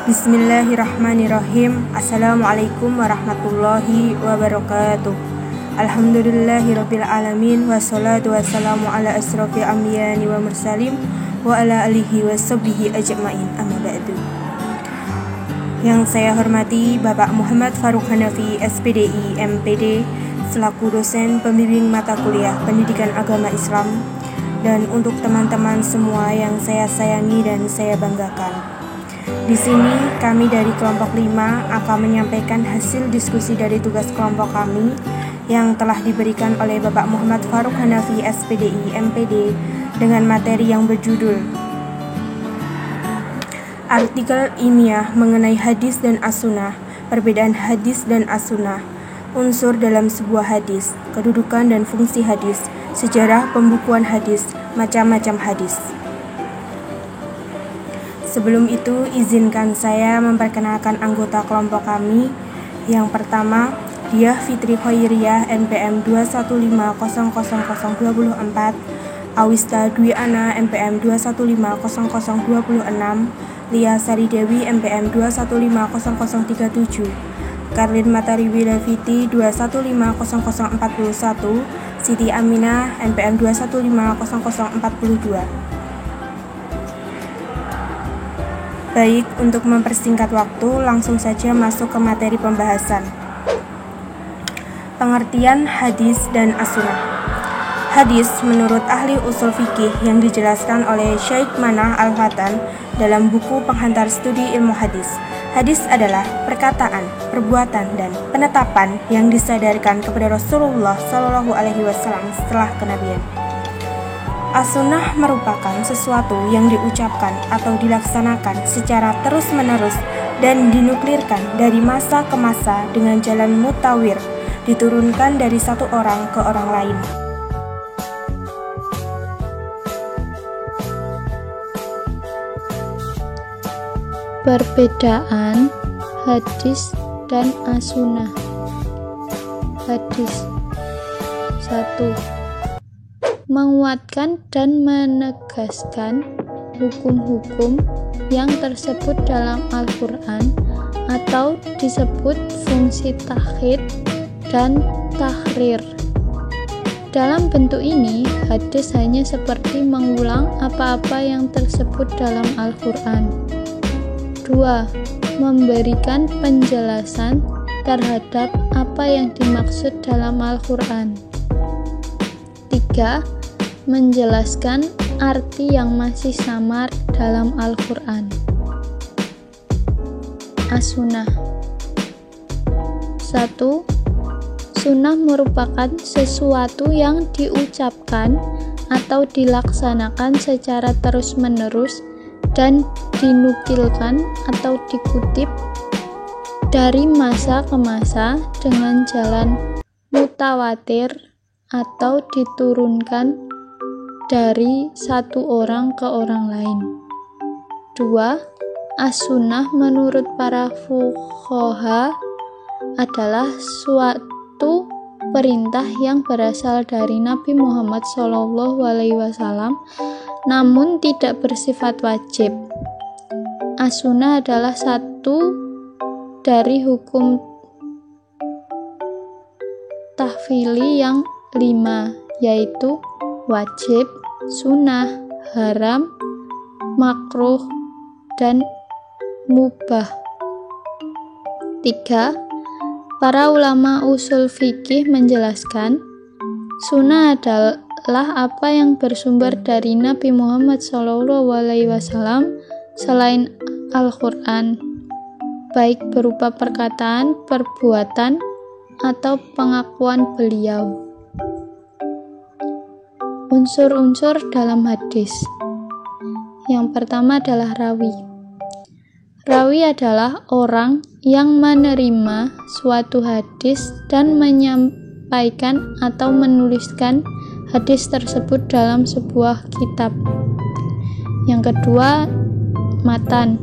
Bismillahirrahmanirrahim. Assalamualaikum warahmatullahi wabarakatuh. Alhamdulillahirabbil alamin wassalatu wassalamu ala asrofil anbiya'i wa mursalin wa ala alihi washabbihi ajmain. Amma ba'du. Yang saya hormati Bapak Muhammad Faruk Hanafi, SPDI, MPD, selaku dosen pembimbing mata kuliah Pendidikan Agama Islam, dan untuk teman-teman semua yang saya sayangi dan saya banggakan. Di sini kami dari kelompok 5 akan menyampaikan hasil diskusi dari tugas kelompok kami yang telah diberikan oleh Bapak Muhammad Faruk Hanafi, SPDI, MPD, dengan materi yang berjudul Artikel ilmiah mengenai hadis dan as-sunnah, perbedaan hadis dan as-sunnah, unsur dalam sebuah hadis, kedudukan dan fungsi hadis, sejarah pembukuan hadis, macam-macam hadis. Sebelum itu, izinkan saya memperkenalkan anggota kelompok kami. Yang pertama, Diah Fitri Khairiyah, NPM 215000024, Awista Dwi Ana, NPM 2150026, Lia Sari Dewi, NPM 2150037, Karlin Matariwi Leviti 2150041, Siti Aminah, NPM 2150042. Baik, untuk mempersingkat waktu, langsung saja masuk ke materi pembahasan. Pengertian hadis dan as-sunnah. Hadis menurut ahli usul fikih yang dijelaskan oleh Syekh Manah Al-Fatan dalam buku Penghantar Studi Ilmu Hadis. Hadis adalah perkataan, perbuatan, dan penetapan yang disadarkan kepada Rasulullah SAW setelah kenabian. As-sunnah merupakan sesuatu yang diucapkan atau dilaksanakan secara terus-menerus dan dinuklirkan dari masa ke masa dengan jalan mutawir, diturunkan dari satu orang ke orang lain. Perbedaan hadis dan as-sunnah. Hadis 1. Menguatkan dan menegaskan hukum-hukum yang tersebut dalam Al-Quran atau disebut fungsi takhid dan tahrir. Dalam bentuk ini, hadis hanya seperti mengulang apa-apa yang tersebut dalam Al-Quran. 2. Memberikan penjelasan terhadap apa yang dimaksud dalam Al-Quran. 3. Menjelaskan arti yang masih samar dalam Al-Quran. As-sunnah. 1. Sunnah merupakan sesuatu yang diucapkan atau dilaksanakan secara terus-menerus dan dinukilkan atau dikutip dari masa ke masa dengan jalan mutawatir atau diturunkan dari satu orang ke orang lain. 2. As-sunnah menurut para fuqaha adalah suatu perintah yang berasal dari Nabi Muhammad SAW, namun tidak bersifat wajib. As-sunnah adalah satu dari hukum tahfili yang 5, yaitu wajib, sunnah, haram, makruh, dan mubah. 3. Para ulama usul fikih menjelaskan, sunnah adalah apa yang bersumber dari Nabi Muhammad SAW selain Al-Quran, baik berupa perkataan, perbuatan, atau pengakuan beliau. Unsur-unsur dalam hadis. Yang pertama adalah rawi. Rawi adalah orang yang menerima suatu hadis dan menyampaikan atau menuliskan hadis tersebut dalam sebuah kitab. Yang kedua, matan.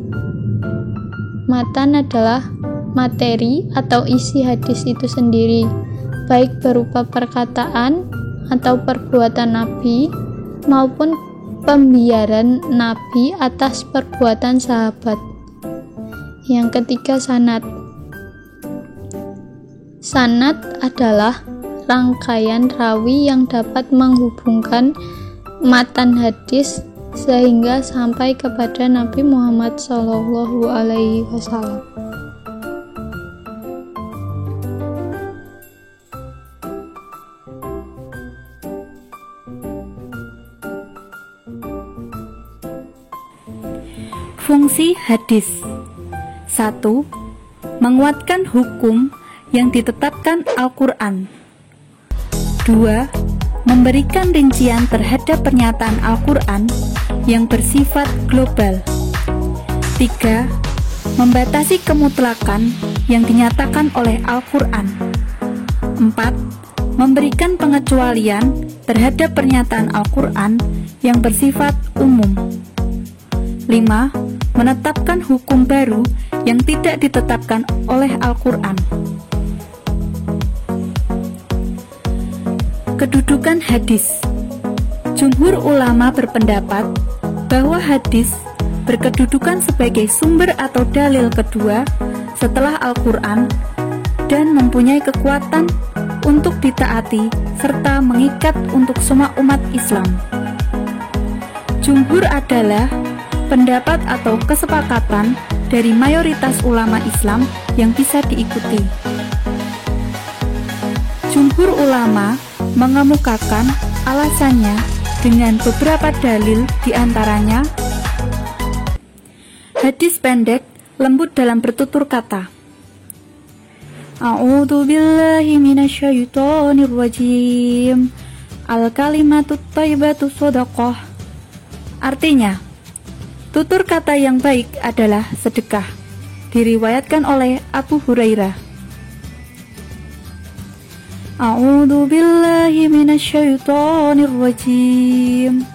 Matan adalah materi atau isi hadis itu sendiri, baik berupa perkataan atau perbuatan Nabi maupun pembiaran Nabi atas perbuatan sahabat. Yang ketiga, sanad. Sanad adalah rangkaian rawi yang dapat menghubungkan matan hadis sehingga sampai kepada Nabi Muhammad SAW. Fungsi hadis. 1. Menguatkan hukum yang ditetapkan Al-Quran. 2. Memberikan rincian terhadap pernyataan Al-Quran yang bersifat global. 3. Membatasi kemutlakan yang dinyatakan oleh Al-Quran. 4. Memberikan pengecualian terhadap pernyataan Al-Quran yang bersifat umum. 5. Menetapkan hukum baru yang tidak ditetapkan oleh Al-Quran. Kedudukan hadis. Jumhur ulama berpendapat bahwa hadis berkedudukan sebagai sumber atau dalil kedua setelah Al-Quran dan mempunyai kekuatan untuk ditaati serta mengikat untuk semua umat Islam. Jumhur adalah pendapat atau kesepakatan dari mayoritas ulama Islam yang bisa diikuti. Jumhur ulama mengemukakan alasannya dengan beberapa dalil, diantaranya hadis pendek, lembut dalam bertutur kata. A'udzu billahi minasyaitonir rajim. Al-kalimatut thayyibatu shadaqah. Artinya, tutur kata yang baik adalah sedekah. Diriwayatkan oleh Abu Hurairah. A'udzu billahi minasyaitonir rajim.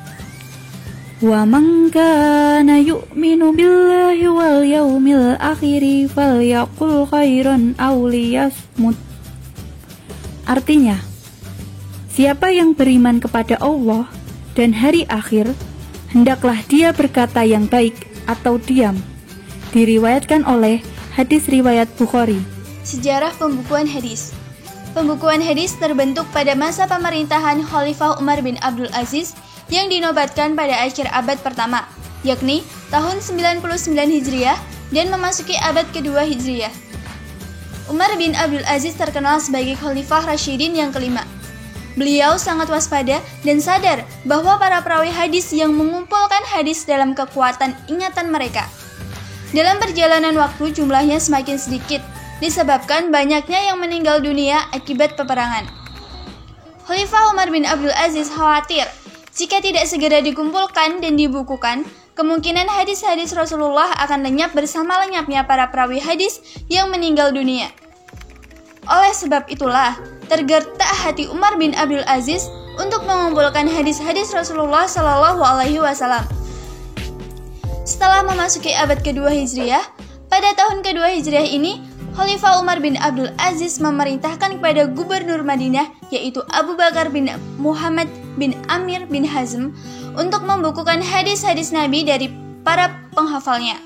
Wa man kana yu'minu billahi wal yaumil akhir falyaqul khairan aw liyasmut. Artinya, siapa yang beriman kepada Allah dan hari akhir, hendaklah dia berkata yang baik atau diam. Diriwayatkan oleh hadis riwayat Bukhari. Sejarah pembukuan hadis. Pembukuan hadis terbentuk pada masa pemerintahan Khalifah Umar bin Abdul Aziz yang dinobatkan pada akhir abad pertama, yakni tahun 99 Hijriah dan memasuki abad kedua Hijriah. Umar bin Abdul Aziz terkenal sebagai Khalifah Rasyidin yang kelima. Beliau sangat waspada dan sadar bahwa para perawi hadis yang mengumpulkan hadis dalam kekuatan ingatan mereka. Dalam perjalanan waktu jumlahnya semakin sedikit, disebabkan banyaknya yang meninggal dunia akibat peperangan. Khalifah Umar bin Abdul Aziz khawatir jika tidak segera dikumpulkan dan dibukukan, kemungkinan hadis-hadis Rasulullah akan lenyap bersama lenyapnya para perawi hadis yang meninggal dunia. Oleh sebab itulah, tergerak hati Umar bin Abdul Aziz untuk mengumpulkan hadis-hadis Rasulullah Shallallahu Alaihi Wasallam. Setelah memasuki abad kedua Hijriah, pada tahun kedua Hijriah ini, Khalifah Umar bin Abdul Aziz memerintahkan kepada gubernur Madinah, yaitu Abu Bakar bin Muhammad bin Amir bin Hazm, untuk membukukan hadis-hadis Nabi dari para penghafalnya.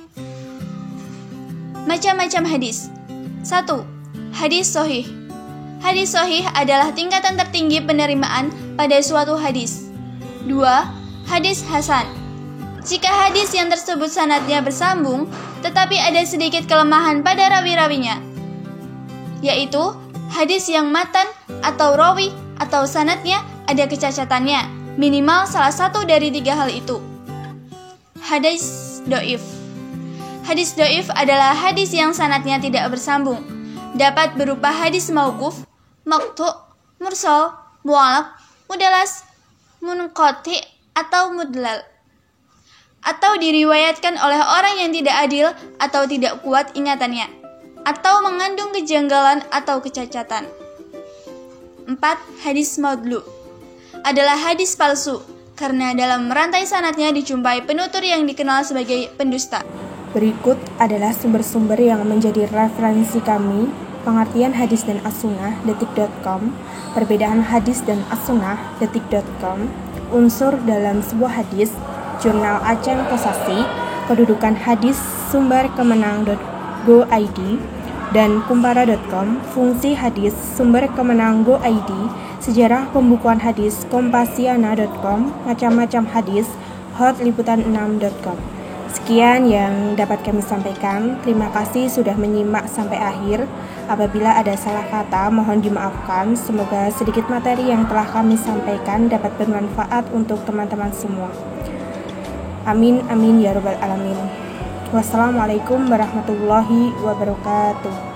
Macam-macam hadis. 1. Hadis sahih. Hadis sahih adalah tingkatan tertinggi penerimaan pada suatu hadis. 2. Hadis hasan. Jika hadis yang tersebut sanadnya bersambung, tetapi ada sedikit kelemahan pada rawi-rawinya, yaitu hadis yang matan atau rawi atau sanadnya ada kecacatannya, minimal salah satu dari 3 hal itu. Hadis do'if. Hadis do'if adalah hadis yang sanadnya tidak bersambung, dapat berupa hadis mauquf, maqtu', mursal, mu'allaq, mudalas, munqati' atau mudlal, atau diriwayatkan oleh orang yang tidak adil atau tidak kuat ingatannya, atau mengandung kejanggalan atau kecacatan. 4. Hadis maudlu adalah hadis palsu, karena dalam rantai sanadnya dijumpai penutur yang dikenal sebagai pendusta. Berikut adalah sumber-sumber yang menjadi referensi kami: pengertian hadis dan as-sunnah, detik.com, perbedaan hadis dan as-sunnah, detik.com, unsur dalam sebuah hadis, Jurnal Aceh Kosasi, kedudukan hadis, sumber kemenang Go.id, dan kumpara.com, fungsi hadis, sumber kemenang Go.id, sejarah pembukuan hadis, kompasiana.com, macam-macam hadis, hotliputan6.com. Sekian yang dapat kami sampaikan. Terima kasih sudah menyimak sampai akhir. Apabila ada salah kata, mohon dimaafkan. Semoga sedikit materi yang telah kami sampaikan dapat bermanfaat untuk teman-teman semua. Amin, amin, ya rabbal alamin. Wassalamualaikum warahmatullahi wabarakatuh.